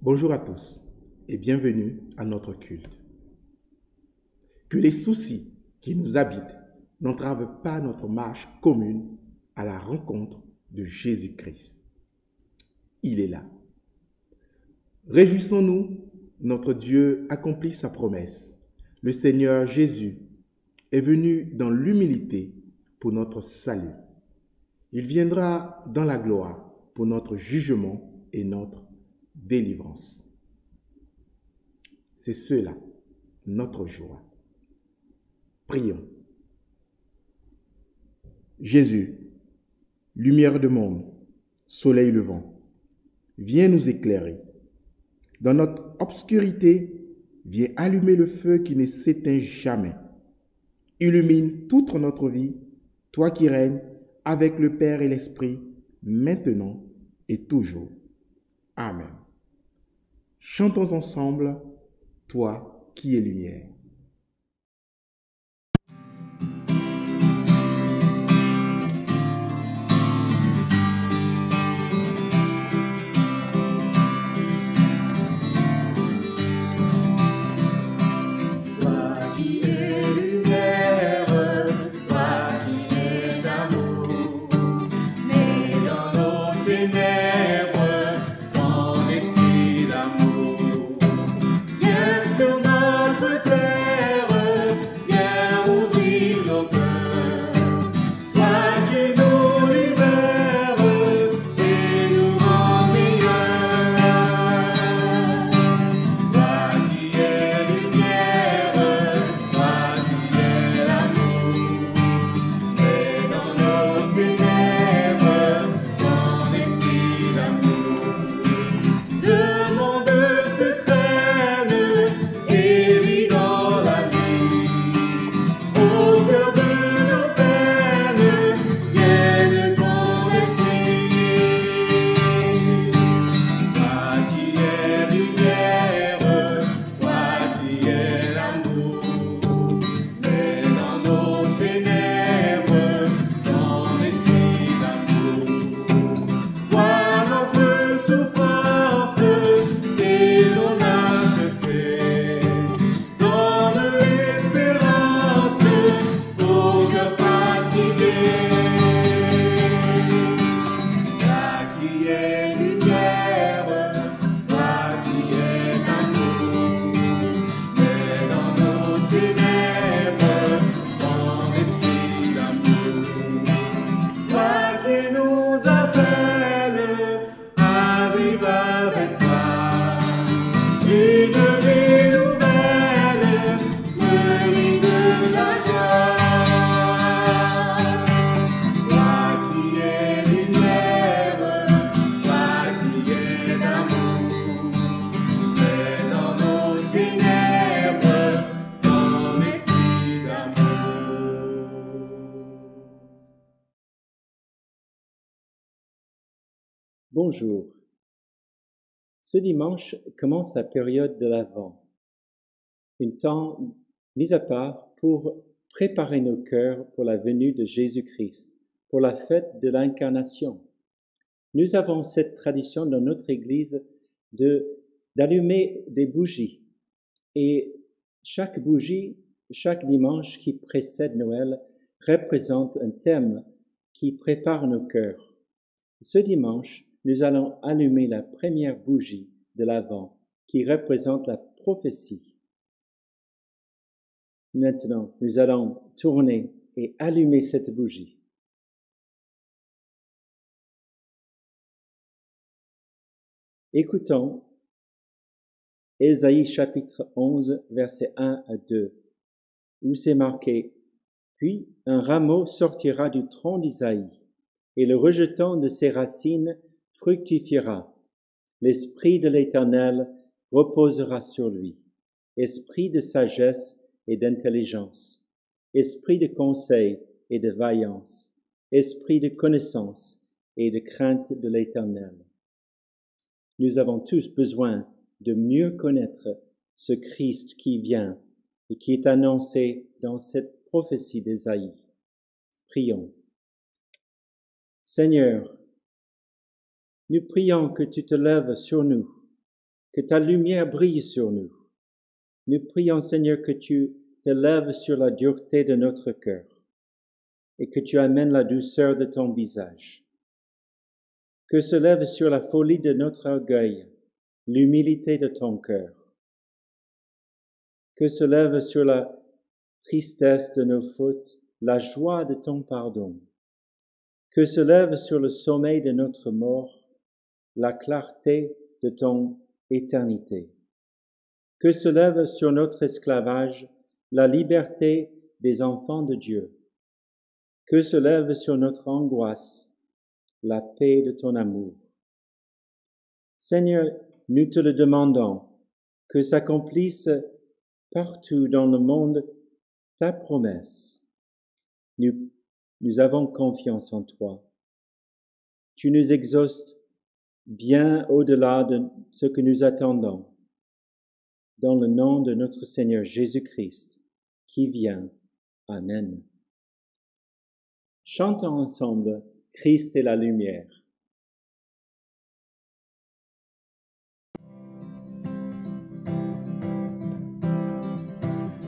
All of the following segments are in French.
Bonjour à tous et bienvenue à notre culte. Que les soucis qui nous habitent n'entravent pas notre marche commune à la rencontre de Jésus-Christ. Il est là. Réjouissons-nous, notre Dieu accomplit sa promesse. Le Seigneur Jésus est venu dans l'humilité pour notre salut. Il viendra dans la gloire pour notre jugement et notre délivrance. C'est cela, notre joie. Prions. Jésus, lumière du monde, soleil levant, viens nous éclairer. Dans notre obscurité, viens allumer le feu qui ne s'éteint jamais. Illumine toute notre vie, toi qui règnes avec le Père et l'Esprit, maintenant et toujours. Amen. Chantons ensemble, toi qui es lumière. Bonjour. Ce dimanche commence la période de l'Avent, un temps mis à part pour préparer nos cœurs pour la venue de Jésus-Christ, pour la fête de l'Incarnation. Nous avons cette tradition dans notre Église d'allumer des bougies, et chaque bougie, chaque dimanche qui précède Noël, représente un thème qui prépare nos cœurs. Ce dimanche, nous allons allumer la première bougie de l'Avent qui représente la prophétie. Maintenant, nous allons tourner et allumer cette bougie. Écoutons Ésaïe chapitre 11, versets 1 à 2, où c'est marqué « Puis un rameau sortira du tronc d'Isaïe, et le rejeton de ses racines fructifiera. L'Esprit de l'Éternel reposera sur lui, esprit de sagesse et d'intelligence, esprit de conseil et de vaillance, esprit de connaissance et de crainte de l'Éternel. » Nous avons tous besoin de mieux connaître ce Christ qui vient et qui est annoncé dans cette prophétie d'Ésaïe. Prions. Seigneur, nous prions que tu te lèves sur nous que ta lumière brille sur nous. Nous prions, Seigneur, que tu te lèves sur la dureté de notre cœur et que tu amènes la douceur de ton visage. Que se lève sur la folie de notre orgueil l'humilité de ton cœur. Que se lève sur la tristesse de nos fautes la joie de ton pardon. Que se lève sur le sommeil de notre mort la clarté de ton éternité. Que se lève sur notre esclavage la liberté des enfants de Dieu. Que se lève sur notre angoisse la paix de ton amour. Seigneur, nous te le demandons, que s'accomplisse partout dans le monde ta promesse. Nous avons confiance en toi. Tu nous exauces bien au-delà de ce que nous attendons. Dans le nom de notre Seigneur Jésus-Christ, qui vient. Amen. Chantons ensemble Christ est la lumière.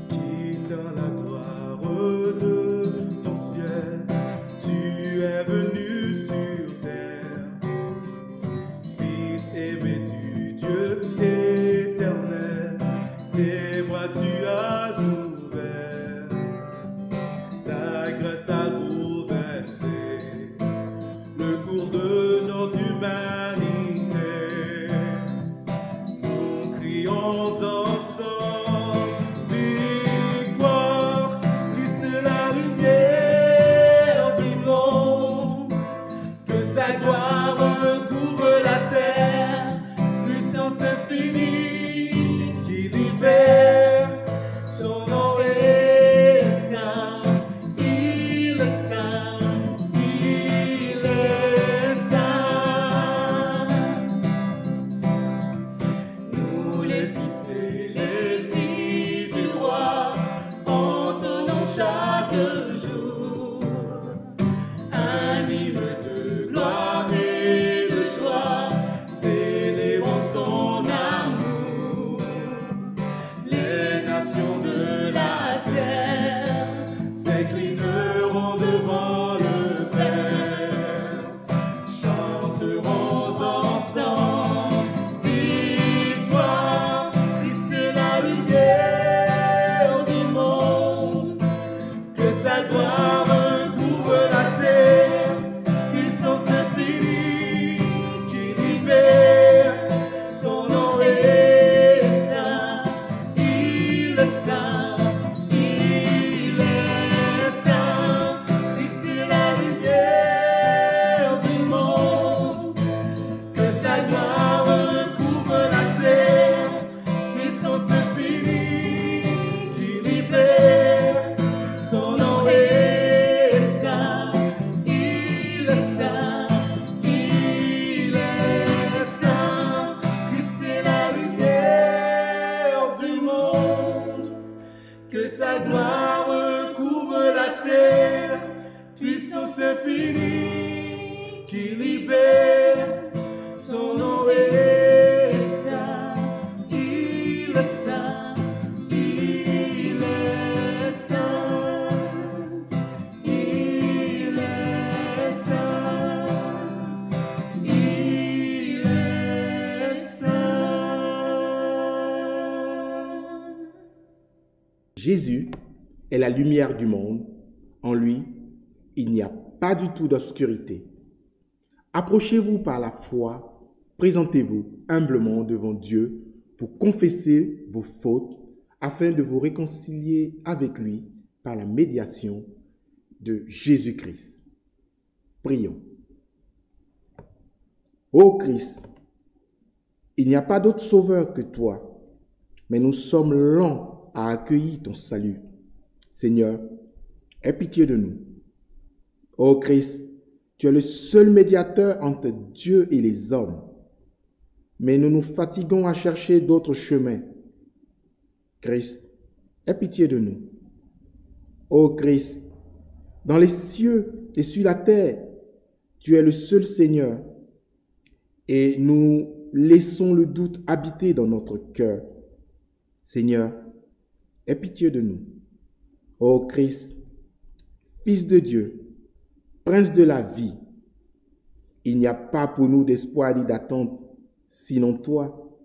Qui dans la gloire de ton ciel, tu es venu sur terre. Fils aimé du Dieu éternel, tes bras tu as ouverts. Ta grâce a bouleversé le cours de notre humanité. Nous crions ensemble victoire, Christ est la lumière du monde. Que sa gloire recouvre la terre, puissance infinie qui libère. Son nom est saint, il est saint, il est saint. Nous les fils et les filles du roi, entendons chaque jour un hymne de gloire et de joie, célébrant son amour. Les nations de la terre s'inclineront devant le Père. Chanterons ensemble victoire, Christ est la lumière du monde. Que sa gloire recouvre la terre, puissance infinie qui libère. Son nom est saint, il est saint, il est saint. Christ est la lumière du monde. Que sa gloire recouvre la terre, puissance infinie qui libère. Son nom est saint, il est saint, il est saint. Christ est la lumière du monde. Que sa gloire recouvre la terre, puissance infinie qui libère. Son nom est saint, il est saint, il est saint, il est saint, il est saint. Jésus est la lumière du monde. En lui, il n'y a pas du tout d'obscurité. Approchez-vous par la foi, présentez-vous humblement devant Dieu pour confesser vos fautes afin de vous réconcilier avec lui par la médiation de Jésus-Christ. Prions. Ô Christ, il n'y a pas d'autre sauveur que toi, mais nous sommes lents à accueillir ton salut. Seigneur, aie pitié de nous. Ô Christ, tu es le seul médiateur entre Dieu et les hommes, mais nous nous fatiguons à chercher d'autres chemins. Christ, aie pitié de nous. Ô Christ, dans les cieux et sur la terre, tu es le seul Seigneur, et nous laissons le doute habiter dans notre cœur. Seigneur, aie pitié de nous. Ô Christ, Fils de Dieu, Prince de la vie, il n'y a pas pour nous d'espoir ni d'attente, sinon toi,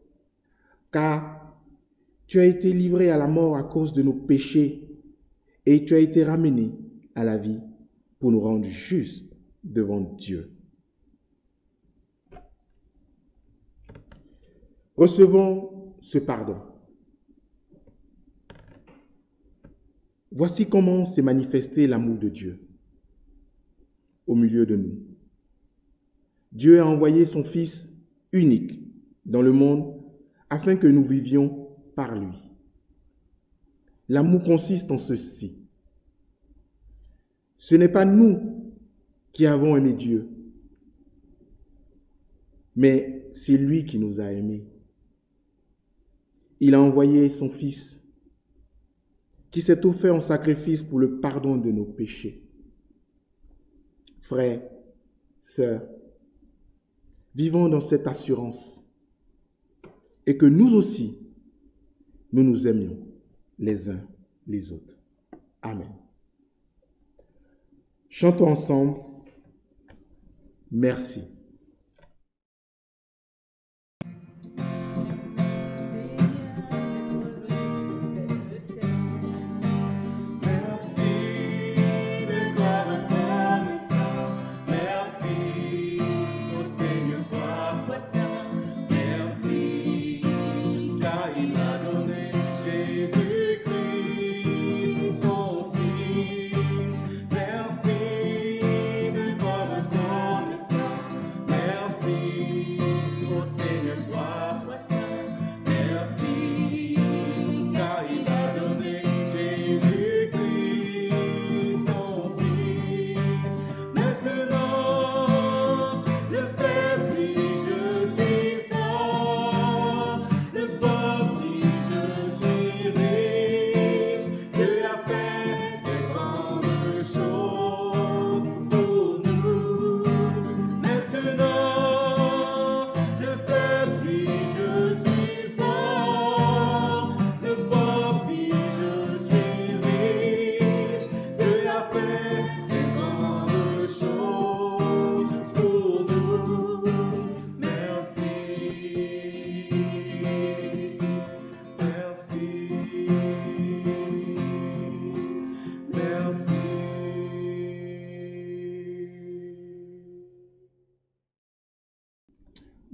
car tu as été livré à la mort à cause de nos péchés et tu as été ramené à la vie pour nous rendre justes devant Dieu. Recevons ce pardon. Voici comment s'est manifesté l'amour de Dieu au milieu de nous. Dieu a envoyé son Fils unique dans le monde afin que nous vivions par lui. L'amour consiste en ceci. Ce n'est pas nous qui avons aimé Dieu, mais c'est lui qui nous a aimés. Il a envoyé son Fils qui s'est offert en sacrifice pour le pardon de nos péchés. Frères, sœurs, vivons dans cette assurance et que nous aussi, nous nous aimions les uns les autres. Amen. Chantons ensemble. Merci.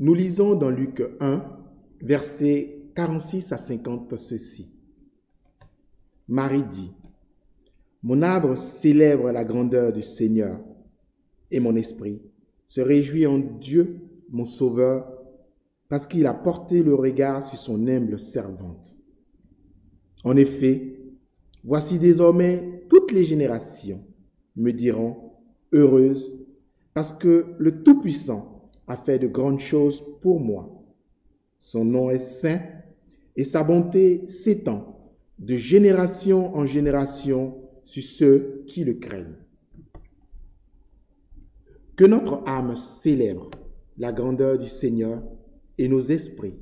Nous lisons dans Luc 1, versets 46 à 50 ceci. Marie dit, « Mon âme célèbre la grandeur du Seigneur et mon esprit se réjouit en Dieu, mon Sauveur, parce qu'il a porté le regard sur son humble servante. En effet, voici désormais toutes les générations me diront, heureuse, parce que le Tout-Puissant a fait de grandes choses pour moi. Son nom est saint et sa bonté s'étend de génération en génération sur ceux qui le craignent. » Que notre âme célèbre la grandeur du Seigneur et nos esprits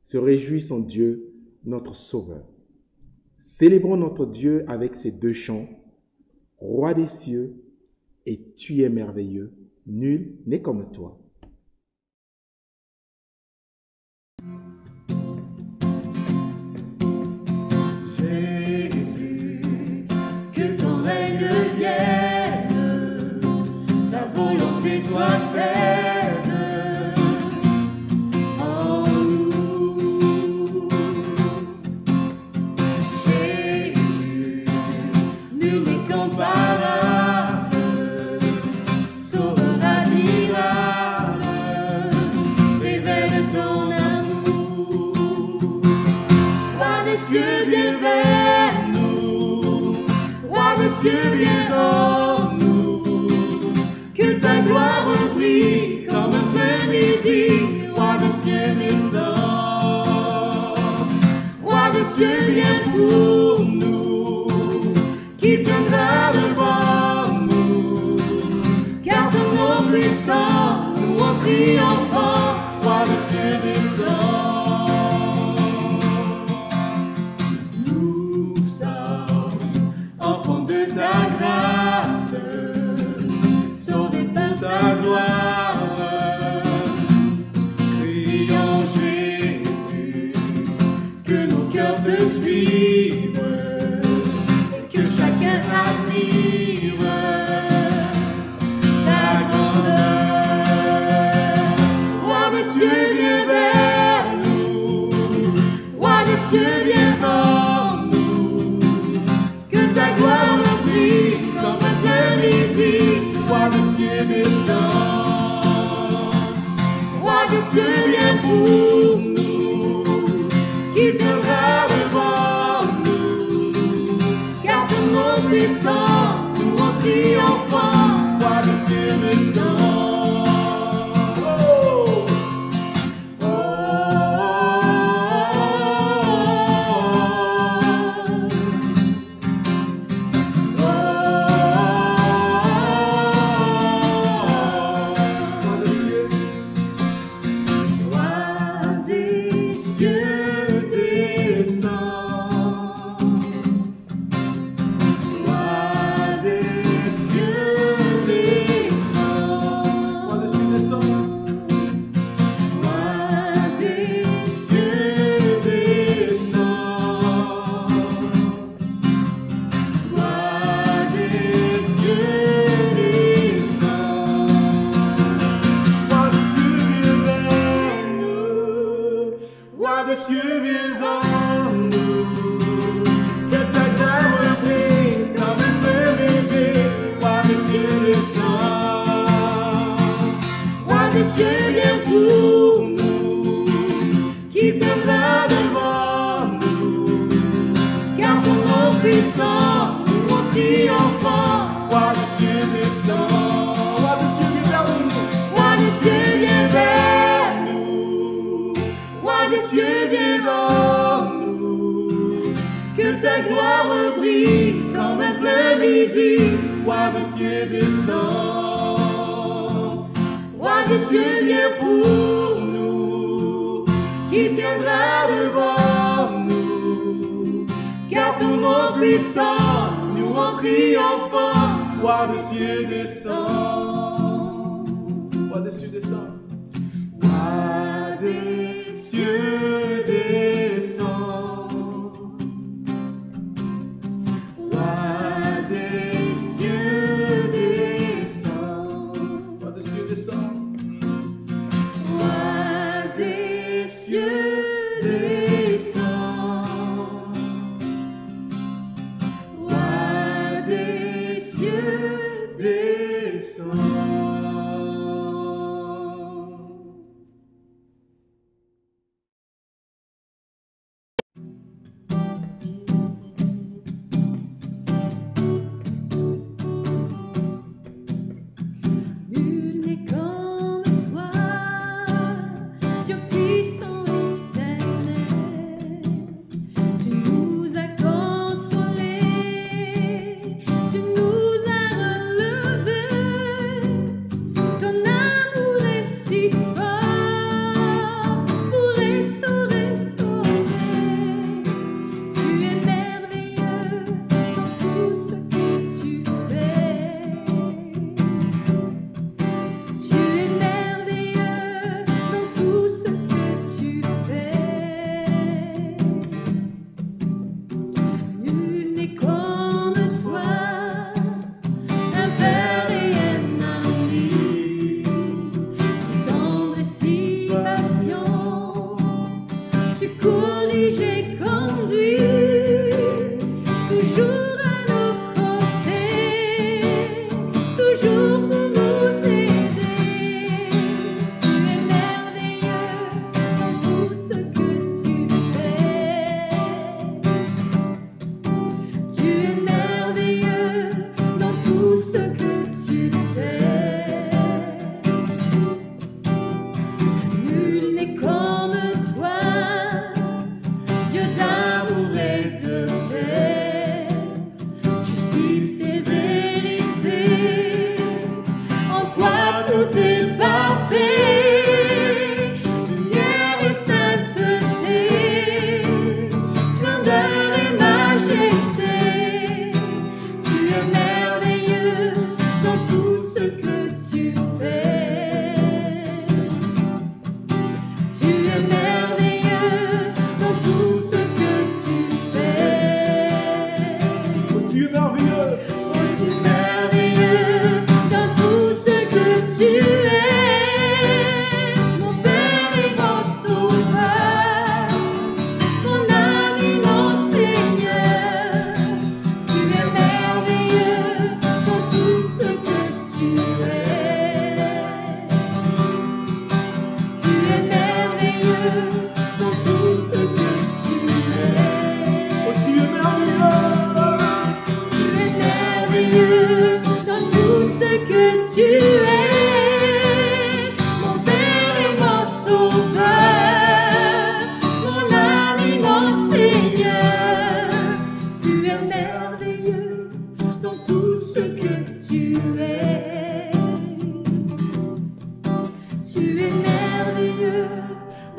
se réjouissent en Dieu, notre Sauveur. Célébrons notre Dieu avec ces deux chants. Roi des cieux, et tu es merveilleux, nul n'est comme toi. Jésus, que ton règne vienne, ta volonté soit faite en nous. Jésus, nul n'est comparable, sauveur admirable, révèle ton amour. Roi des cieux, viens vers nous, Roi des cieux, viens en nous, que ta gloire brille comme un plein midi. Roi des cieux, descends, Roi des cieux, viens pour nous, qui tiendra devant nous, car ton nom puissant, nous en triomphant. Roi des cieux, cieux descend. Nous sommes enfants de ta grâce, sauvés par ta gloire. Crions Jésus, que nos cœurs te suivent, que chacun admire ta grandeur. Roi des cieux, viens vers nous. Roi des cieux, viens en nous. Que ta gloire brille comme un plein midi. Roi des cieux, descend. Roi des cieux, viens pour nous. Qui tiendra devant nous? Car ton nom puissant nous rend triomphants. Roi des cieux, descend. Oh, oh, Roi des cieux, descend. Roi des cieux, descend. Roi des cieux, descend. Roi des cieux, descend. Roi des cieux, descend. Roi des cieux, viens vers Nous, Roi des cieux, viens en nous. Que ta gloire brille comme un plein midi. Roi des cieux, descend. Roi des cieux, viens pour nous. Qui tiendra devant nous? Car ton nom puissant nous rend triomphants. Roi des cieux, descend. Roi des cieux, viens vers nous. Roi des cieux, viens vers nous. Roi des cieux, viens en nous. Que ta gloire brille comme un plein midi. Roi des cieux, descend. Roi des cieux, viens pour nous. Qui tiendra devant nous? Car ton nom puissant nous rend triomphants. Roi des cieux, descend. Roi des cieux, descend. Roi des cieux, descend. Roi des cieux, descend. Roi des cieux, descend. Roi des cieux, descend. Roi des cieux, descend.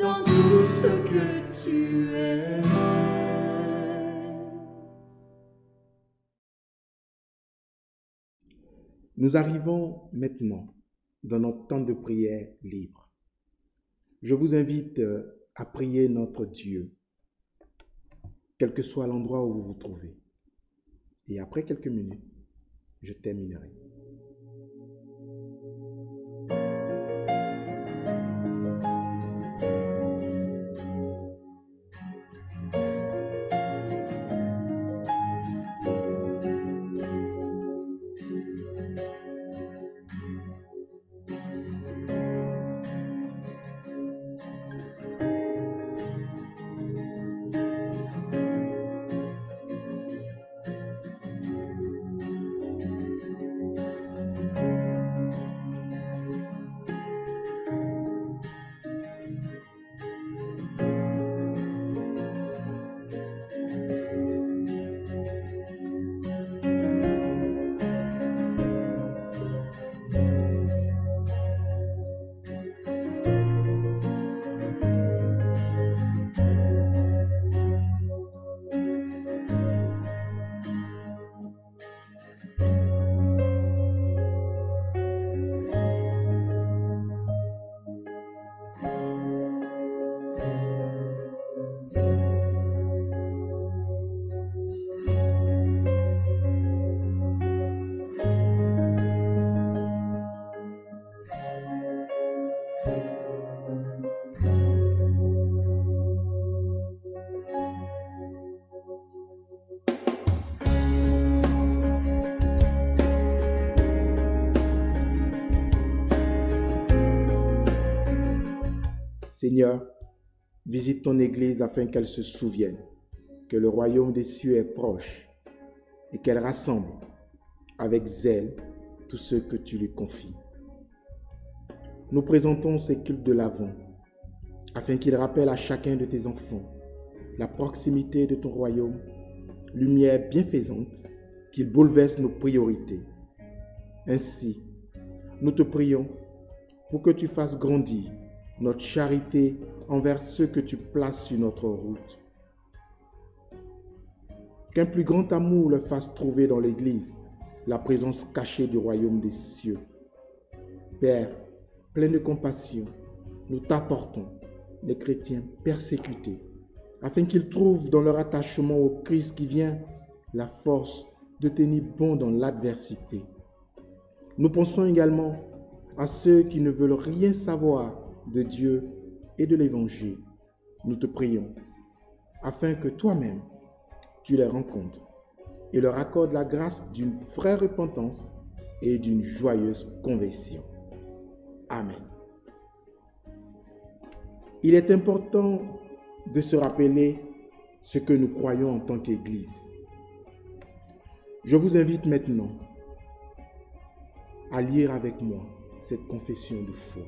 dans tout ce que tu es. Nous arrivons maintenant dans notre temps de prière libre. Je vous invite à prier notre Dieu, quel que soit l'endroit où vous vous trouvez. Et après quelques minutes, je terminerai. Seigneur, visite ton Église afin qu'elle se souvienne que le royaume des cieux est proche et qu'elle rassemble avec zèle tous ceux que tu lui confies. Nous présentons ces cultes de l'Avent afin qu'ils rappellent à chacun de tes enfants la proximité de ton royaume, lumière bienfaisante, qu'ils bouleversent nos priorités. Ainsi, nous te prions pour que tu fasses grandir notre charité envers ceux que tu places sur notre route. Qu'un plus grand amour leur fasse trouver dans l'Église la présence cachée du royaume des cieux. Père, plein de compassion, nous t'apportons les chrétiens persécutés, afin qu'ils trouvent dans leur attachement au Christ qui vient la force de tenir bon dans l'adversité. Nous pensons également à ceux qui ne veulent rien savoir de Dieu et de l'Évangile. Nous te prions, afin que toi-même, tu les rencontres et leur accordes la grâce d'une vraie repentance et d'une joyeuse conversion. Amen. Il est important de se rappeler ce que nous croyons en tant qu'Église. Je vous invite maintenant à lire avec moi cette confession de foi.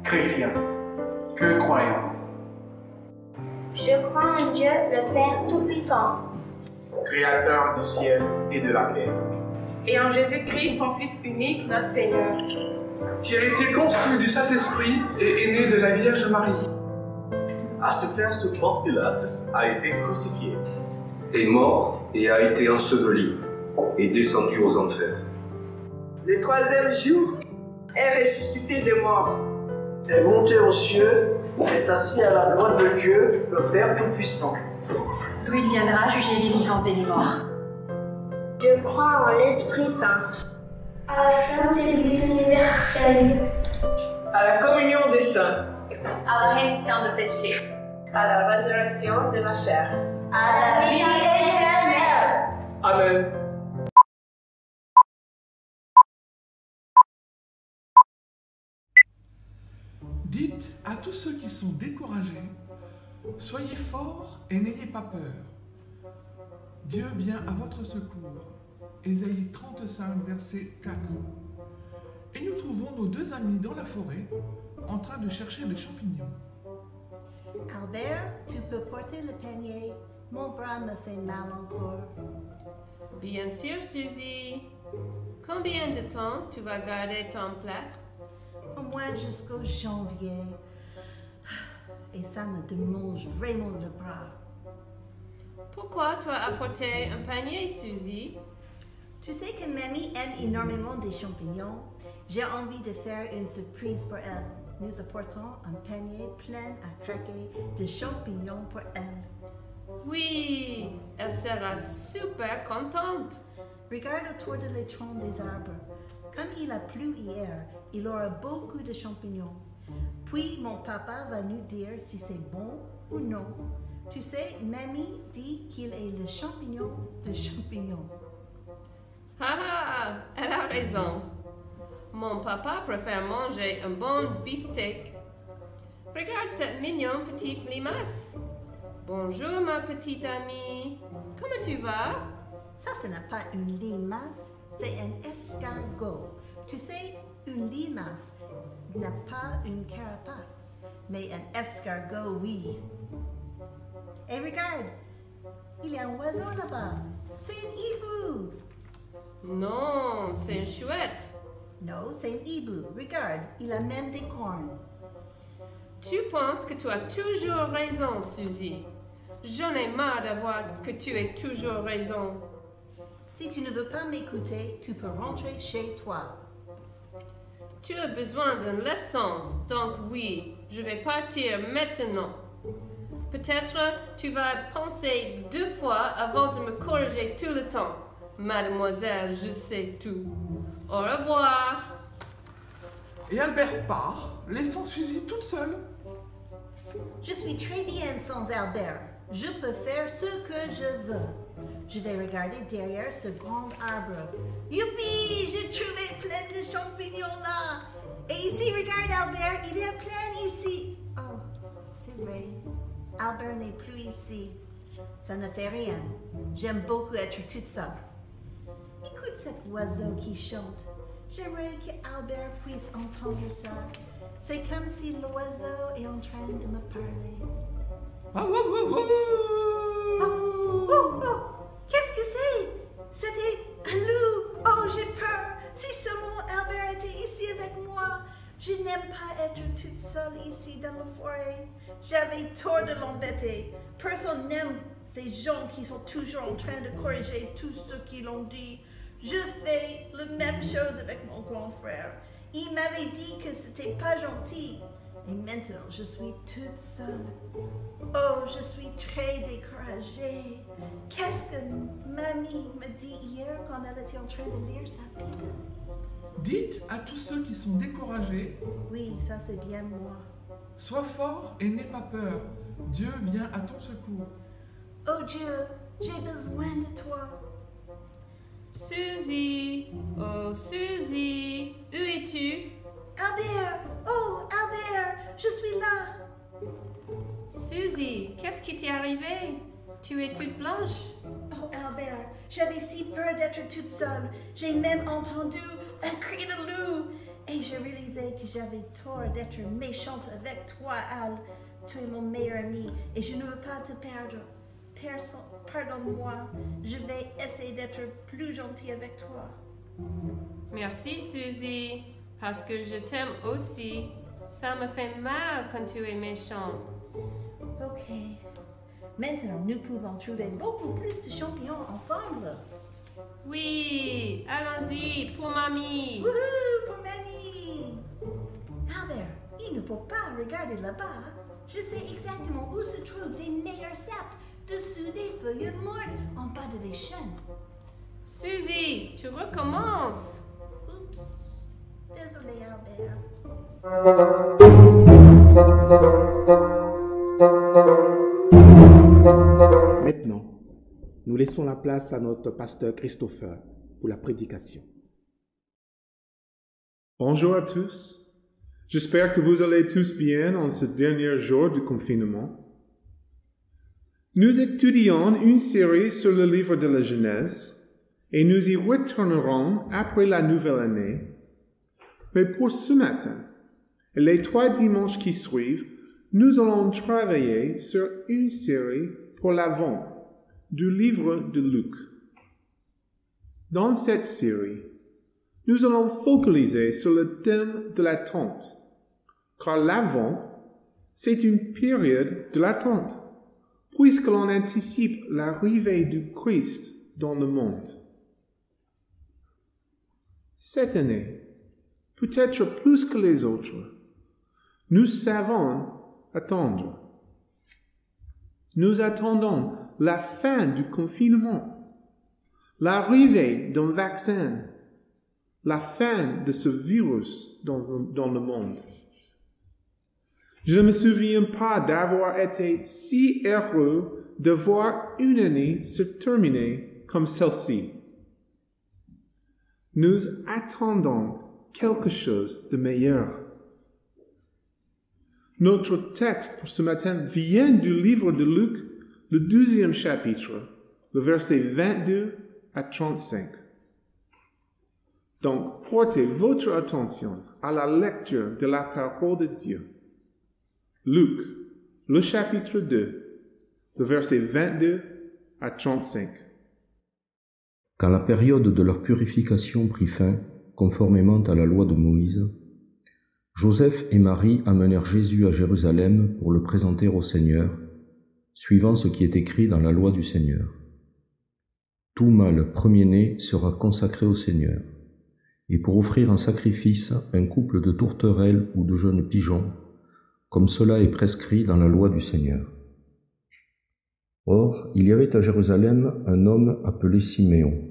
Chrétiens, que croyez-vous? Je crois en Dieu, le Père Tout-Puissant, Créateur du ciel et de la terre, et en Jésus-Christ, son Fils unique, notre Seigneur, qui a été conçu du Saint-Esprit et est né de la Vierge Marie. À se faire sous Ponce Pilate, a été crucifié, est mort et a été enseveli, et descendu aux enfers. le troisième jour, est ressuscité des morts, est monté aux cieux, est assis à la droite de Dieu, le Père Tout-Puissant. D'où il viendra juger les vivants et les morts. je crois en l'Esprit Saint, à la Sainte Église universelle, à la communion des saints, À la rémission de péchés. à la résurrection de la chair. à la vie éternelle. Amen. Dites à tous ceux qui sont découragés, soyez forts et n'ayez pas peur. Dieu vient à votre secours. Ésaïe 35, verset 4. Et nous trouvons nos deux amis dans la forêt, en train de chercher des champignons. Albert, tu peux porter le panier. Mon bras me fait mal encore. Bien sûr, Suzy. Combien de temps tu vas garder ton plâtre? juin jusqu'au janvier. Et ça me démange vraiment le bras. Pourquoi tu as apporté un panier, Suzy? Tu sais que Mamie aime énormément des champignons. J'ai envie de faire une surprise pour elle. Nous apportons un panier plein à craquer de champignons pour elle. Oui, elle sera super contente. Regarde autour de les troncs des arbres. Comme il a plu hier, il aura beaucoup de champignons. Puis mon papa va nous dire si c'est bon ou non. Tu sais, Mamie dit qu'il est le champignon de champignons. Ah, elle a raison. Mon papa préfère manger un bon beefsteak. Regarde cette mignonne petite limace. Bonjour ma petite amie. Comment tu vas? Ça, ce n'est pas une limace, c'est un escargot. Tu sais, une limace n'a pas une carapace, mais un escargot, oui. Et regarde, il y a un oiseau là-bas. C'est un hibou. Non, c'est une chouette. Non, c'est un hibou. Regarde, il a même des cornes. Tu penses que tu as toujours raison, Suzy. J'en ai marre d'avoir que tu aies toujours raison. Si tu ne veux pas m'écouter, tu peux rentrer chez toi. Tu as besoin d'une leçon, donc oui, je vais partir maintenant. Peut-être tu vas penser 2 fois avant de me corriger tout le temps. Mademoiselle, je sais tout. Au revoir. Et Albert part, laissant Suzy toute seule. Je suis très bien sans Albert. Je peux faire ce que je veux. Je vais regarder derrière ce grand arbre. Youpi! J'ai trouvé plein de champignons là. Et ici, regarde Albert, il y a plein ici. Oh, c'est vrai. Albert n'est plus ici. Ça ne fait rien. J'aime beaucoup être toute seule. Écoute cet oiseau qui chante. J'aimerais qu'Albert puisse entendre ça. C'est comme si l'oiseau est en train de me parler. Oh! Qu'est-ce que c'est? C'était un loup. Oh, j'ai peur. Si seulement Albert était ici avec moi. Je n'aime pas être toute seule ici dans la forêt. J'avais tort de l'embêter. Personne n'aime les gens qui sont toujours en train de corriger tout ce qu'ils ont dit. Je fais la même chose avec mon grand frère. Il m'avait dit que c'était pas gentil. Et maintenant, je suis toute seule. Oh, je suis très découragée. Qu'est-ce que Mamie me dit hier quand elle était en train de lire sa Bible? Dites à tous ceux qui sont découragés. Oui, ça c'est bien moi. Sois fort et n'aie pas peur. Dieu vient à ton secours. Oh Dieu, j'ai besoin de toi. Suzy, oh Suzy, où es-tu? Albert, oh Albert, je suis là. Suzy, qu'est-ce qui t'est arrivé? Tu es toute blanche. Oh Albert, j'avais si peur d'être toute seule. J'ai même entendu un cri de loup. Et j'ai réalisé que j'avais tort d'être méchante avec toi, Al. Tu es mon meilleur ami et je ne veux pas te perdre. Pardonne-moi, je vais essayer d'être plus gentille avec toi. Merci Suzy, parce que je t'aime aussi. Ça me fait mal quand tu es méchant. Ok. Maintenant, nous pouvons trouver beaucoup plus de champignons ensemble. Oui, allons-y, pour mamie. Wouhou, pour mamie. Albert, il ne faut pas regarder là-bas. Je sais exactement où se trouvent des meilleurs sapes. Dessous des feuilles mortes, en bas de des chênes. Suzy, tu recommences. Oups. Désolé, Albert. Maintenant, nous laissons la place à notre pasteur Christopher pour la prédication. Bonjour à tous. J'espère que vous allez tous bien en ce dernier jour du confinement. Nous étudions une série sur le livre de la Genèse et nous y retournerons après la nouvelle année. Mais pour ce matin et les 3 dimanches qui suivent, nous allons travailler sur une série pour l'Avent du livre de Luc. Dans cette série, nous allons focaliser sur le thème de l'attente car l'Avent, c'est une période de l'attente, puisque l'on anticipe l'arrivée du Christ dans le monde. Cette année, peut-être plus que les autres, nous savons attendre. Nous attendons la fin du confinement, l'arrivée d'un vaccin, la fin de ce virus dans le monde. Je ne me souviens pas d'avoir été si heureux de voir une année se terminer comme celle-ci. Nous attendons quelque chose de meilleur. Notre texte pour ce matin vient du livre de Luc, le 12e chapitre, le verset 22 à 35. Donc, portez votre attention à la lecture de la parole de Dieu. Luc, le chapitre 2, le verset 22 à 35. Quand la période de leur purification prit fin, conformément à la loi de Moïse, Joseph et Marie amenèrent Jésus à Jérusalem pour le présenter au Seigneur, suivant ce qui est écrit dans la loi du Seigneur. Tout mâle premier-né sera consacré au Seigneur, et pour offrir en sacrifice un couple de tourterelles ou de jeunes pigeons, comme cela est prescrit dans la loi du Seigneur. Or, il y avait à Jérusalem un homme appelé Siméon.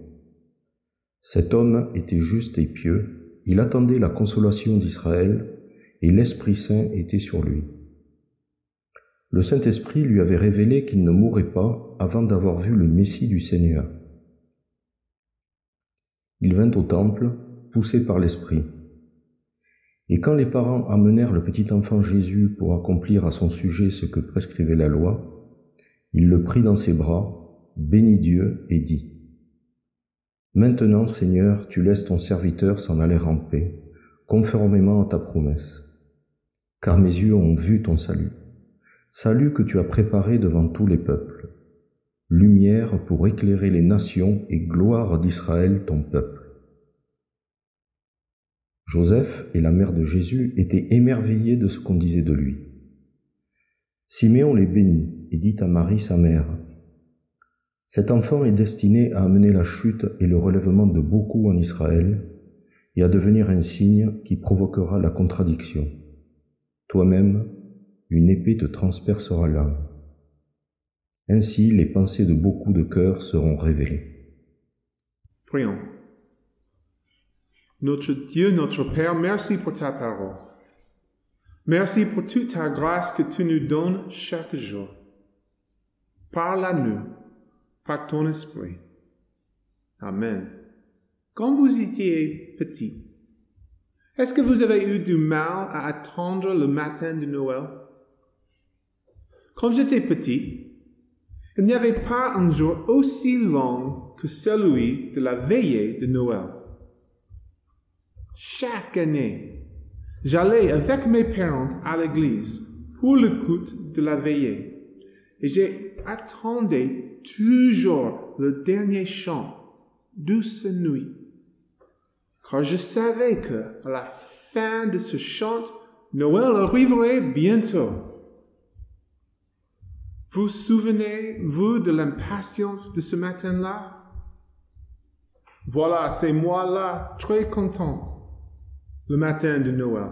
Cet homme était juste et pieux, il attendait la consolation d'Israël, et l'Esprit Saint était sur lui. Le Saint-Esprit lui avait révélé qu'il ne mourrait pas avant d'avoir vu le Messie du Seigneur. Il vint au temple, poussé par l'Esprit. Et quand les parents amenèrent le petit enfant Jésus pour accomplir à son sujet ce que prescrivait la loi, il le prit dans ses bras, bénit Dieu et dit : « Maintenant, Seigneur, tu laisses ton serviteur s'en aller en paix, conformément à ta promesse. Car mes yeux ont vu ton salut, salut que tu as préparé devant tous les peuples, lumière pour éclairer les nations et gloire d'Israël ton peuple. » Joseph et la mère de Jésus étaient émerveillés de ce qu'on disait de lui. Siméon les bénit et dit à Marie sa mère : « Cet enfant est destiné à amener la chute et le relèvement de beaucoup en Israël et à devenir un signe qui provoquera la contradiction. Toi-même, une épée te transpercera l'âme. Ainsi, les pensées de beaucoup de cœurs seront révélées. » Prions. Notre Dieu, notre Père, merci pour ta parole. Merci pour toute ta grâce que tu nous donnes chaque jour. Parle à nous par ton esprit. Amen. Quand vous étiez petit, est-ce que vous avez eu du mal à attendre le matin de Noël? Quand j'étais petit, il n'y avait pas un jour aussi long que celui de la veillée de Noël. Chaque année, j'allais avec mes parents à l'église pour l'écoute de la veillée et j'attendais toujours le dernier chant, Douce nuit, car je savais que à la fin de ce chant, Noël arriverait bientôt. Vous souvenez-vous de l'impatience de ce matin-là? Voilà, c'est moi là, très content, le matin de Noël.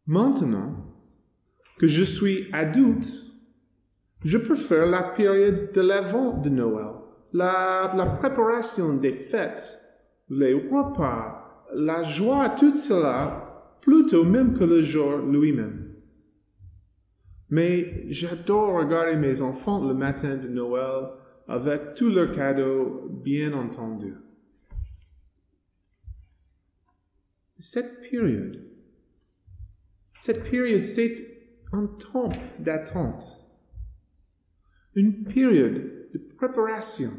Maintenant que je suis adulte, je préfère la période de l'avant de Noël, la préparation des fêtes, les repas, la joie, tout cela, plutôt même que le jour lui-même. Mais j'adore regarder mes enfants le matin de Noël avec tous leurs cadeaux, bien entendu. Cette période, c'est un temps d'attente, une période de préparation,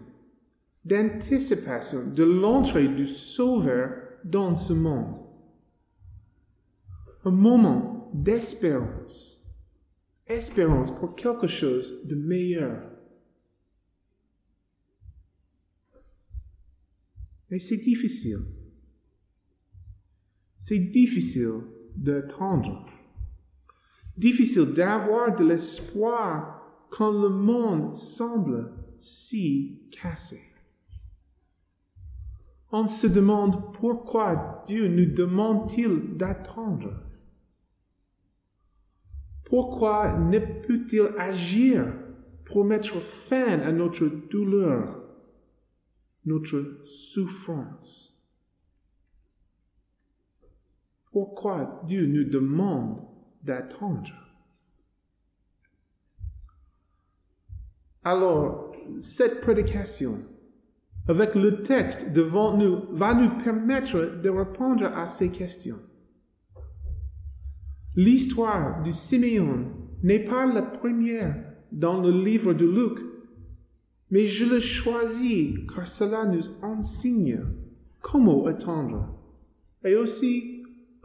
d'anticipation de l'entrée du Sauveur dans ce monde. Un moment d'espérance, espérance pour quelque chose de meilleur. Mais c'est difficile. c'est difficile d'attendre. Difficile d'avoir de l'espoir quand le monde semble si cassé. On se demande pourquoi Dieu nous demande-t-il d'attendre? Pourquoi ne peut-il agir pour mettre fin à notre douleur, notre souffrance? Pourquoi Dieu nous demande d'attendre? Alors, cette prédication, avec le texte devant nous, va nous permettre de répondre à ces questions. L'histoire de Simeon n'est pas la première dans le livre de Luc, mais je l'ai choisi car cela nous enseigne comment attendre et aussi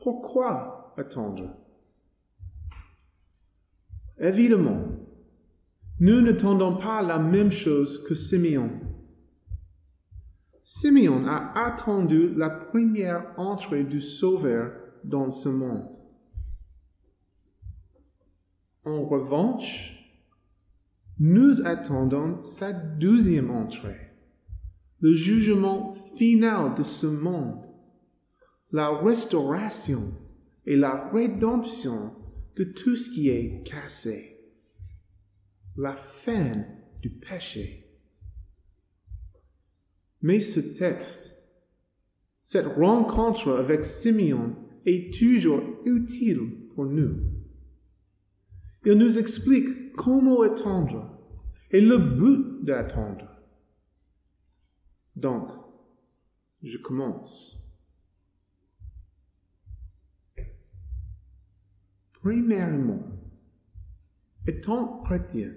pourquoi attendre. Évidemment, nous n'attendons pas la même chose que Simeon. Simeon a attendu la première entrée du Sauveur dans ce monde. En revanche, nous attendons sa deuxième entrée, le jugement final de ce monde, la restauration et la rédemption de tout ce qui est cassé, la fin du péché. Mais ce texte, cette rencontre avec Simeon est toujours utile pour nous. Il nous explique comment attendre et le but d'attendre. Donc, je commence. Premièrement, étant chrétien,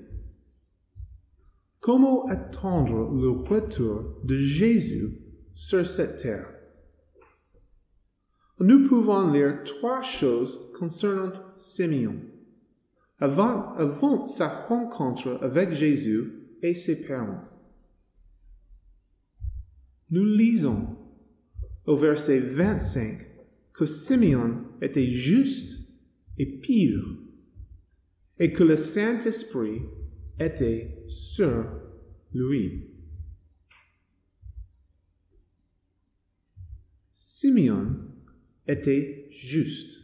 comment attendre le retour de Jésus sur cette terre? Nous pouvons lire 3 choses concernant Simeon. Avant sa rencontre avec Jésus et ses parents. Nous lisons au verset 25 que Simeon était juste et pur et que le Saint-Esprit était sur lui. Simeon était juste,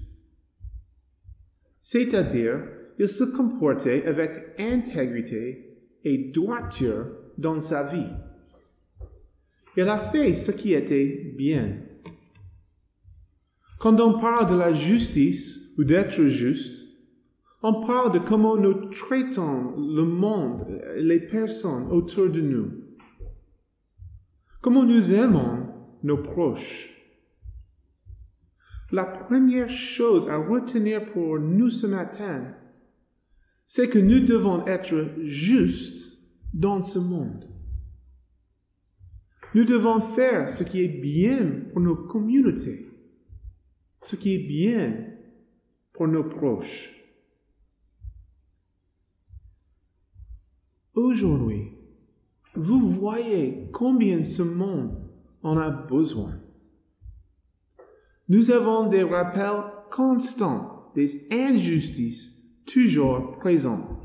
c'est-à-dire il se comportait avec intégrité et droiture dans sa vie. Il a fait ce qui était bien. Quand on parle de la justice ou d'être juste, on parle de comment nous traitons le monde, les personnes autour de nous. Comment nous aimons nos proches. La première chose à retenir pour nous ce matin, c'est que nous devons être justes dans ce monde. Nous devons faire ce qui est bien pour nos communautés, ce qui est bien pour nos proches. Aujourd'hui, vous voyez combien ce monde en a besoin. Nous avons des rappels constants des injustices toujours présentes.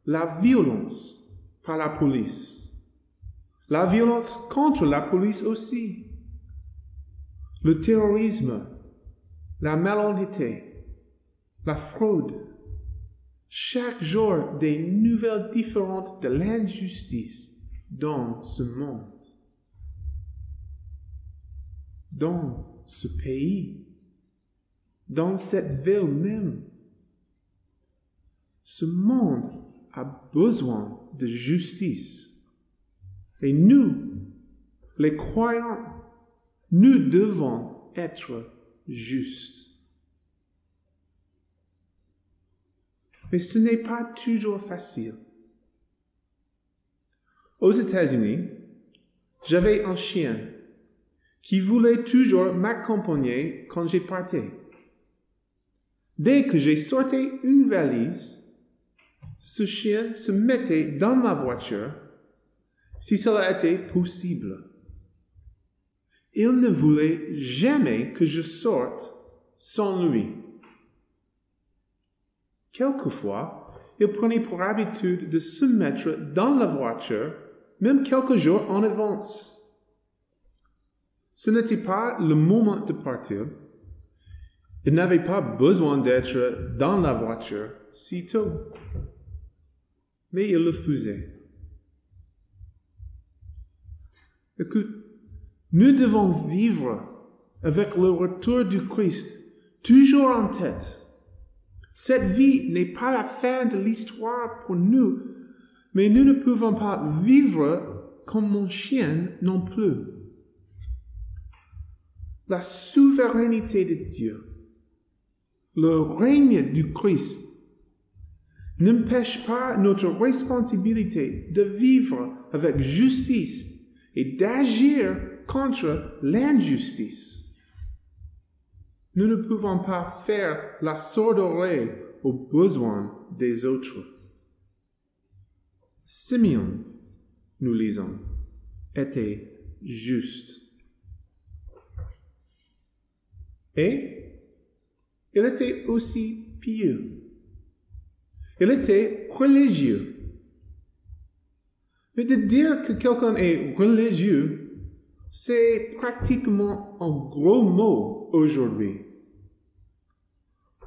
La violence par la police. La violence contre la police aussi. Le terrorisme, la malhonnêteté, la fraude. Chaque jour, des nouvelles différentes de l'injustice dans ce monde. Dans ce pays, dans cette ville même. Ce monde a besoin de justice. Et nous, les croyants, nous devons être justes. Mais ce n'est pas toujours facile. Aux États-Unis, j'avais un chien qui voulait toujours m'accompagner quand j'ai parti. Dès que j'ai sorti une valise, ce chien se mettait dans ma voiture si cela était possible. il ne voulait jamais que je sorte sans lui. Quelquefois, il prenait pour habitude de se mettre dans la voiture, même quelques jours en avance. Ce n'était pas le moment de partir. Il n'avait pas besoin d'être dans la voiture si tôt. Mais il le faisait. Écoute, nous devons vivre avec le retour du Christ toujours en tête. Cette vie n'est pas la fin de l'histoire pour nous, mais nous ne pouvons pas vivre comme mon chien non plus. La souveraineté de Dieu, le règne du Christ, n'empêche pas notre responsabilité de vivre avec justice et d'agir contre l'injustice. Nous ne pouvons pas faire la sourde oreille aux besoins des autres. Simeon, nous lisons, était juste. Et il était aussi pieux. Il était religieux. Mais de dire que quelqu'un est religieux, c'est pratiquement un gros mot aujourd'hui.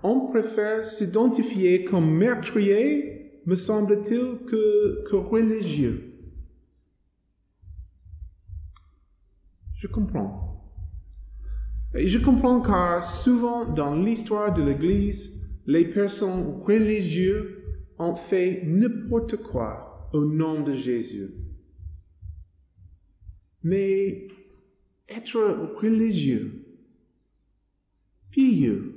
On préfère s'identifier comme meurtrier, me semble-t-il, que religieux. Je comprends. Et je comprends car souvent dans l'histoire de l'Église, les personnes religieuses ont fait n'importe quoi au nom de Jésus. Mais être religieux, pieux,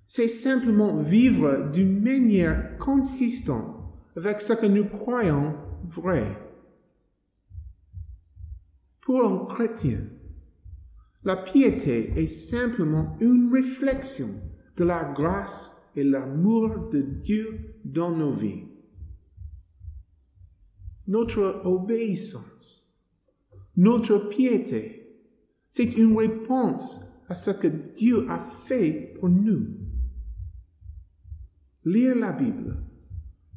c'est simplement vivre d'une manière consistante avec ce que nous croyons vrai. Pour un chrétien, la piété est simplement une réflexion de la grâce et l'amour de Dieu dans nos vies. Notre obéissance, notre piété, c'est une réponse à ce que Dieu a fait pour nous. Lire la Bible,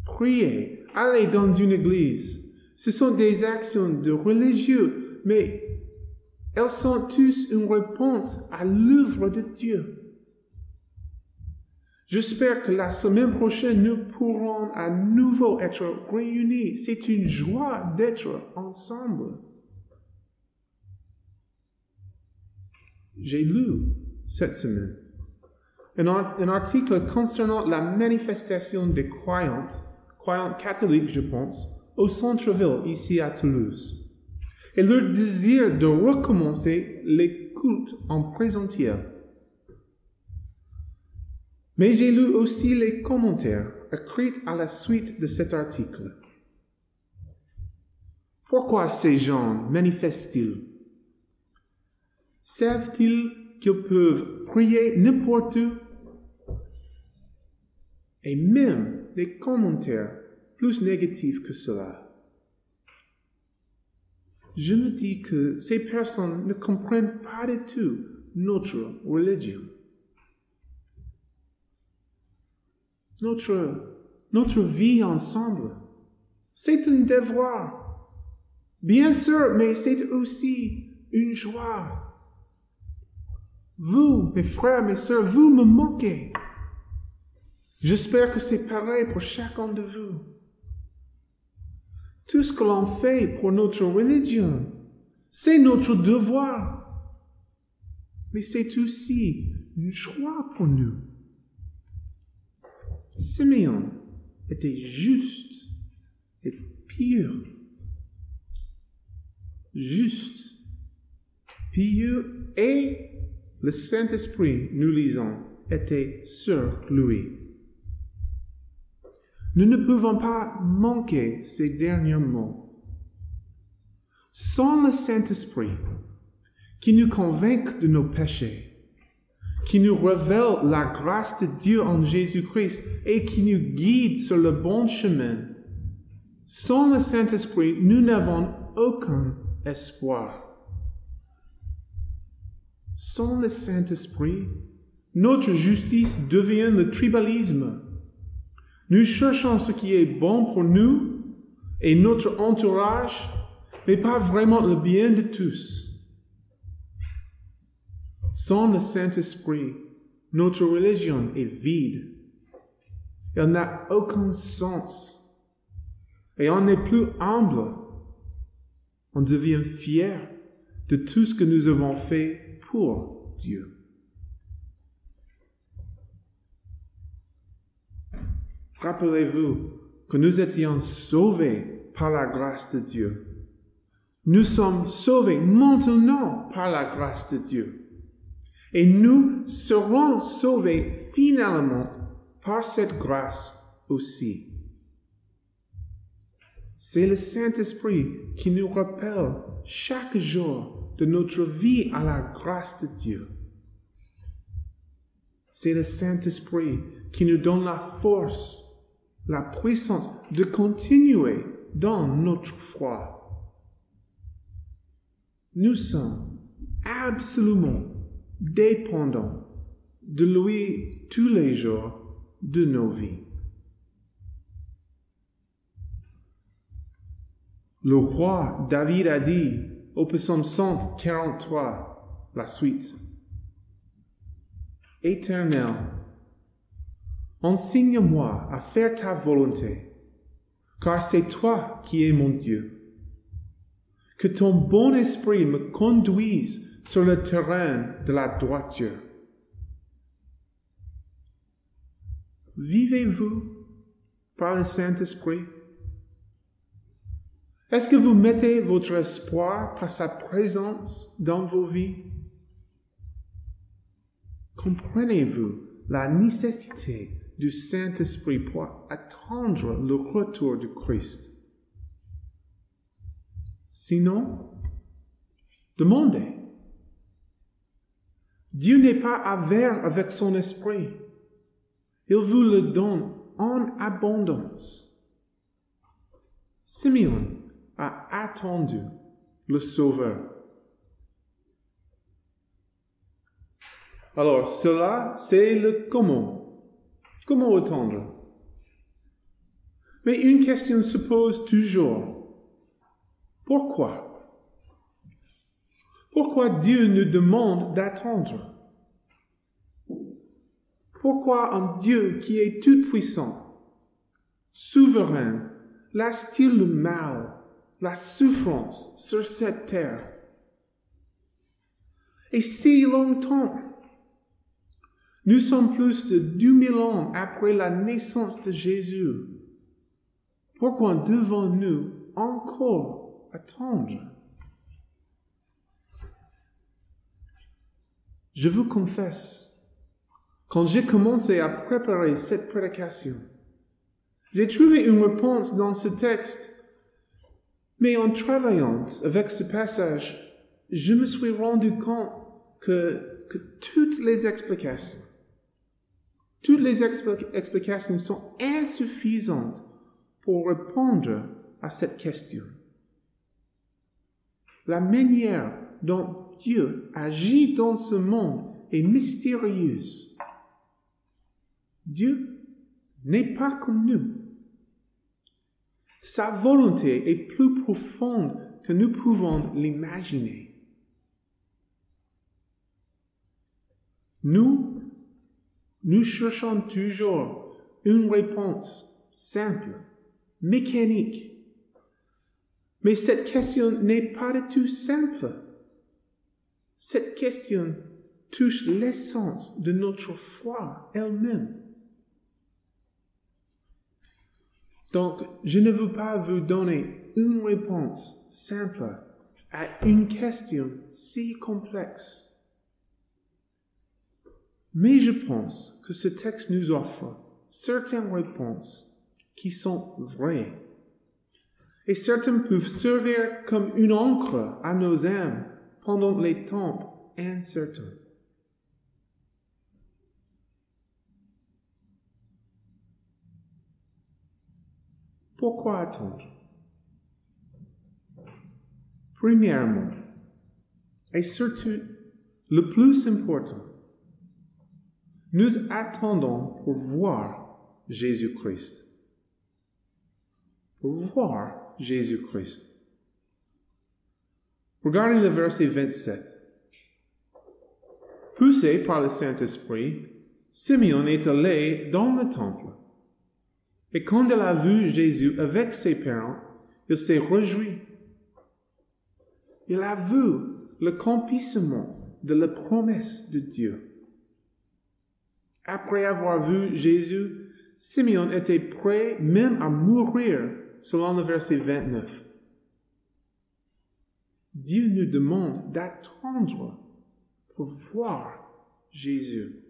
prier, aller dans une église, ce sont des actions de religieux, mais elles sont tous une réponse à l'œuvre de Dieu. J'espère que la semaine prochaine, nous pourrons à nouveau être réunis. C'est une joie d'être ensemble. J'ai lu cette semaine un article concernant la manifestation des croyantes catholiques, je pense, au centre-ville, ici à Toulouse, et leur désir de recommencer les cultes en présentiel. Mais j'ai lu aussi les commentaires écrits à la suite de cet article. Pourquoi ces gens manifestent-ils? Savent-ils qu'ils peuvent prier n'importe où? Et même des commentaires plus négatifs que cela. Je me dis que ces personnes ne comprennent pas du tout notre religion. Notre vie ensemble, c'est un devoir. Bien sûr, mais c'est aussi une joie. Vous, mes frères, mes sœurs, vous me manquez. J'espère que c'est pareil pour chacun de vous. Tout ce que l'on fait pour notre religion, c'est notre devoir. Mais c'est aussi une joie pour nous. Simeon était juste et pieux. Juste, pieux, et le Saint-Esprit, nous lisons, était sur lui. Nous ne pouvons pas manquer ces derniers mots. Sans le Saint-Esprit, qui nous convainc de nos péchés, qui nous révèle la grâce de Dieu en Jésus-Christ et qui nous guide sur le bon chemin, sans le Saint-Esprit, nous n'avons aucun espoir. Sans le Saint-Esprit, notre justice devient le tribalisme. Nous cherchons ce qui est bon pour nous et notre entourage, mais pas vraiment le bien de tous. Sans le Saint-Esprit, notre religion est vide. Elle n'a aucun sens. Et on n'est plus humble. On devient fier de tout ce que nous avons fait pour Dieu. Rappelez-vous que nous étions sauvés par la grâce de Dieu. Nous sommes sauvés maintenant par la grâce de Dieu. Et nous serons sauvés finalement par cette grâce aussi. C'est le Saint-Esprit qui nous rappelle chaque jour de notre vie à la grâce de Dieu. C'est le Saint-Esprit qui nous donne la force, la puissance de continuer dans notre foi. Nous sommes absolument dépendants de lui tous les jours de nos vies. Le roi David a dit au psaume 143, la suite: Éternel, enseigne-moi à faire ta volonté, car c'est toi qui es mon Dieu. Que ton bon esprit me conduise sur le terrain de la droiture. Vivez-vous par le Saint-Esprit? Est-ce que vous mettez votre espoir par sa présence dans vos vies? Comprenez-vous la nécessité du Saint-Esprit pour attendre le retour du Christ? Sinon, demandez. Dieu n'est pas avare avec son esprit. Il vous le donne en abondance. Simeon a attendu le Sauveur. Alors, cela, c'est le comment. Comment attendre? Mais une question se pose toujours. Pourquoi? Pourquoi Dieu nous demande d'attendre? Pourquoi un Dieu qui est tout-puissant, souverain, laisse-t-il le mal, la souffrance sur cette terre? Et si longtemps? Nous sommes plus de 2000 ans après la naissance de Jésus. Pourquoi devons-nous encore attendre? Je vous confesse, quand j'ai commencé à préparer cette prédication, j'ai trouvé une réponse dans ce texte, mais en travaillant avec ce passage, je me suis rendu compte que toutes les explications sont insuffisantes pour répondre à cette question. La manière dont Dieu agit dans ce monde est mystérieuse. Dieu n'est pas comme nous. Sa volonté est plus profonde que nous pouvons l'imaginer. Nous cherchons toujours une réponse simple, mécanique. Mais cette question n'est pas du tout simple. Cette question touche l'essence de notre foi elle-même. Donc, je ne veux pas vous donner une réponse simple à une question si complexe. Mais je pense que ce texte nous offre certaines réponses qui sont vraies. Et certaines peuvent servir comme une encre à nos âmes pendant les temps incertains. Pourquoi attendre? Premièrement, et surtout le plus important. Nous attendons pour voir Jésus-Christ. Pour voir Jésus-Christ. Regardez le verset 27. Poussé par le Saint-Esprit, Simeon est allé dans le temple. Et quand il a vu Jésus avec ses parents, il s'est réjoui. Il a vu l'accomplissement de la promesse de Dieu. Après avoir vu Jésus, Simeon était prêt même à mourir, selon le verset 29. Dieu nous demande d'attendre pour voir Jésus.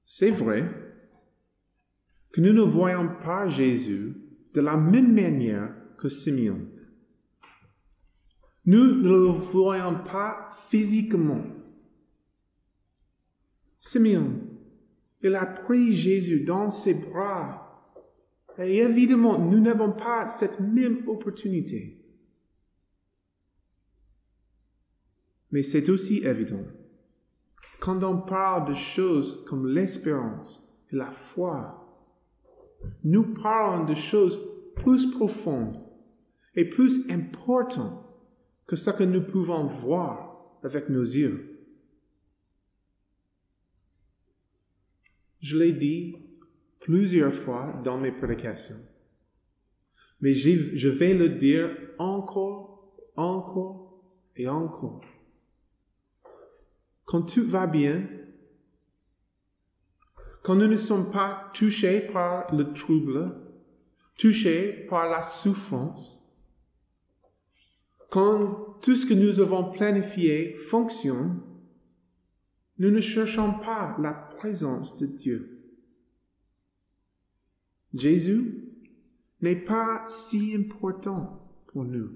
C'est vrai que nous ne voyons pas Jésus de la même manière que Simeon. Nous ne le voyons pas physiquement. Simeon, il a pris Jésus dans ses bras. Et évidemment, nous n'avons pas cette même opportunité. Mais c'est aussi évident. Quand on parle de choses comme l'espérance et la foi, nous parlons de choses plus profondes et plus importantes que ce que nous pouvons voir avec nos yeux. Je l'ai dit plusieurs fois dans mes prédications, mais je vais le dire encore et encore. Quand tout va bien, quand nous ne sommes pas touchés par le trouble, touchés par la souffrance, quand tout ce que nous avons planifié fonctionne, nous ne cherchons pas la présence de Dieu. Jésus n'est pas si important pour nous.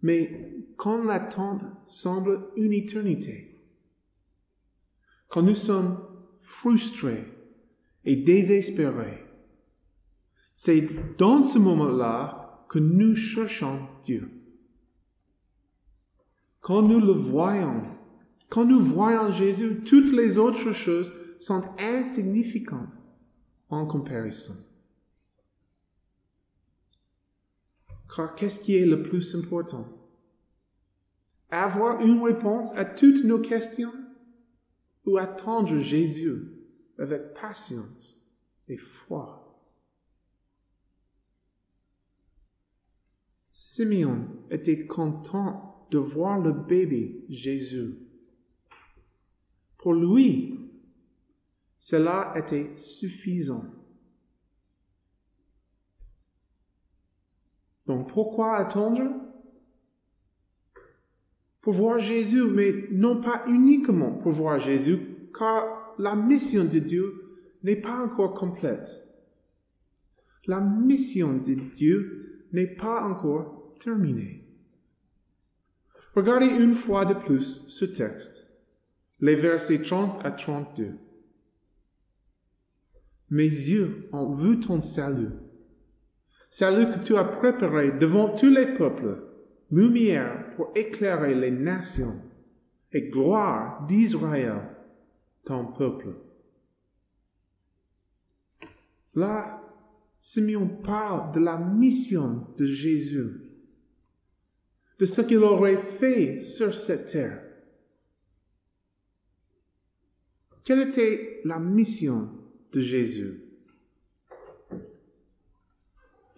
Mais quand l'attente semble une éternité, quand nous sommes frustrés et désespérés, c'est dans ce moment-là que nous cherchons Dieu. Quand nous le voyons, quand nous voyons Jésus, toutes les autres choses sont insignifiantes en comparaison. Car qu'est-ce qui est le plus important? Avoir une réponse à toutes nos questions ou attendre Jésus avec patience et foi? Simeon était content de voir le bébé Jésus. Pour lui, cela était suffisant. Donc pourquoi attendre? Pour voir Jésus, mais non pas uniquement pour voir Jésus, car la mission de Dieu n'est pas encore complète. La mission de Dieu n'est pas encore terminée. Regardez une fois de plus ce texte, les versets 30 à 32. Mes yeux ont vu ton salut, salut que tu as préparé devant tous les peuples, lumière pour éclairer les nations et gloire d'Israël, ton peuple. Là, Simeon parle de la mission de Jésus, de ce qu'il aurait fait sur cette terre. Quelle était la mission de Jésus?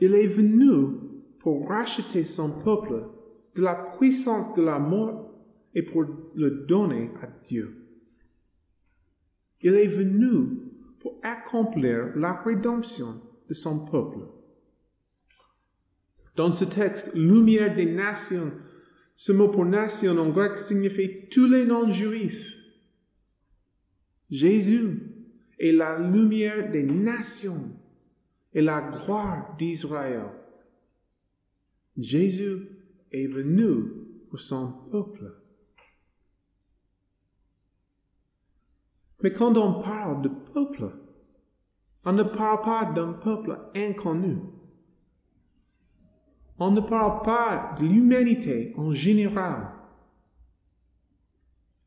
Il est venu pour racheter son peuple de la puissance de la mort et pour le donner à Dieu. Il est venu pour accomplir la rédemption de son peuple. Dans ce texte, lumière des nations, ce mot pour nation en grec signifie tous les non-juifs. Jésus est la lumière des nations et la gloire d'Israël. Jésus est venu pour son peuple. Mais quand on parle de peuple, on ne parle pas d'un peuple inconnu. On ne parle pas de l'humanité en général.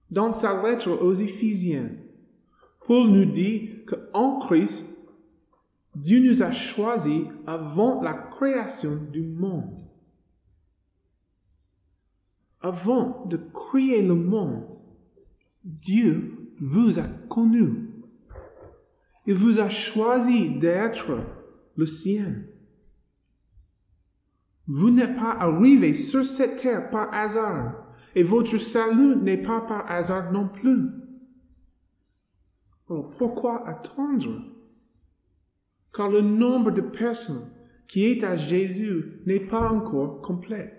Dans sa lettre aux Éphésiens, Paul nous dit qu'en Christ, Dieu nous a choisis avant la création du monde. Avant de créer le monde, Dieu vous a connus. Il vous a choisi d'être le sien. Vous n'êtes pas arrivé sur cette terre par hasard, et votre salut n'est pas par hasard non plus. Alors pourquoi attendre? Car le nombre de personnes qui est à Jésus n'est pas encore complet.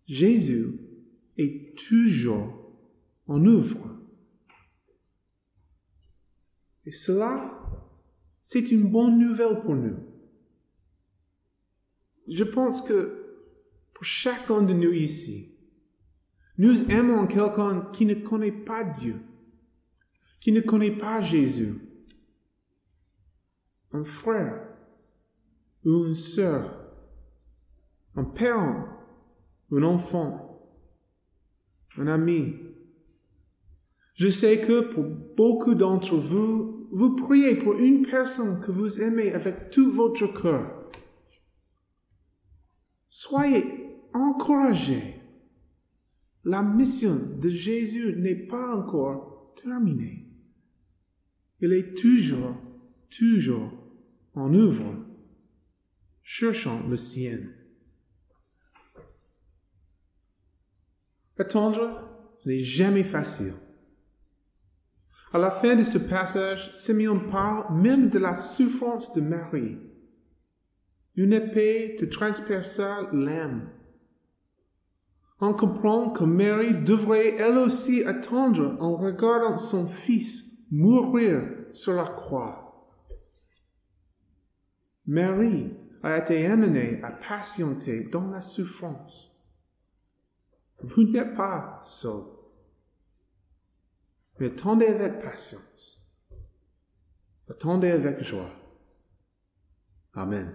Jésus est toujours en œuvre. Et cela, c'est une bonne nouvelle pour nous. Je pense que pour chacun de nous ici, nous aimons quelqu'un qui ne connaît pas Dieu, qui ne connaît pas Jésus. Un frère ou une sœur, un parent, un enfant, un ami. Je sais que pour beaucoup d'entre vous, vous priez pour une personne que vous aimez avec tout votre cœur. Soyez encouragés. La mission de Jésus n'est pas encore terminée. Il est toujours en œuvre, cherchant le sien. Attendre, ce n'est jamais facile. À la fin de ce passage, Simeon parle même de la souffrance de Marie. Une épée te transperça l'âme. On comprend que Marie devrait elle aussi attendre en regardant son fils mourir sur la croix. Marie a été amenée à patienter dans la souffrance. Vous n'êtes pas seul. Mais attendez avec patience. Attendez avec joie. Amen.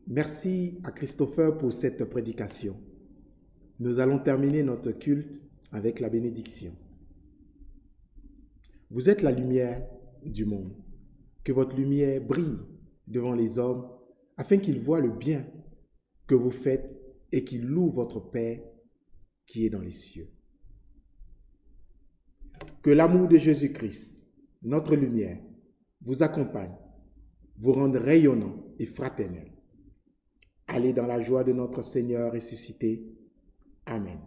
Merci à Christopher pour cette prédication. Nous allons terminer notre culte avec la bénédiction. Vous êtes la lumière du monde. Que votre lumière brille devant les hommes, afin qu'ils voient le bien que vous faites et qu'ils louent votre Père qui est dans les cieux. Que l'amour de Jésus-Christ, notre lumière, vous accompagne, vous rende rayonnant et fraternel. Allez dans la joie de notre Seigneur ressuscité. Amen.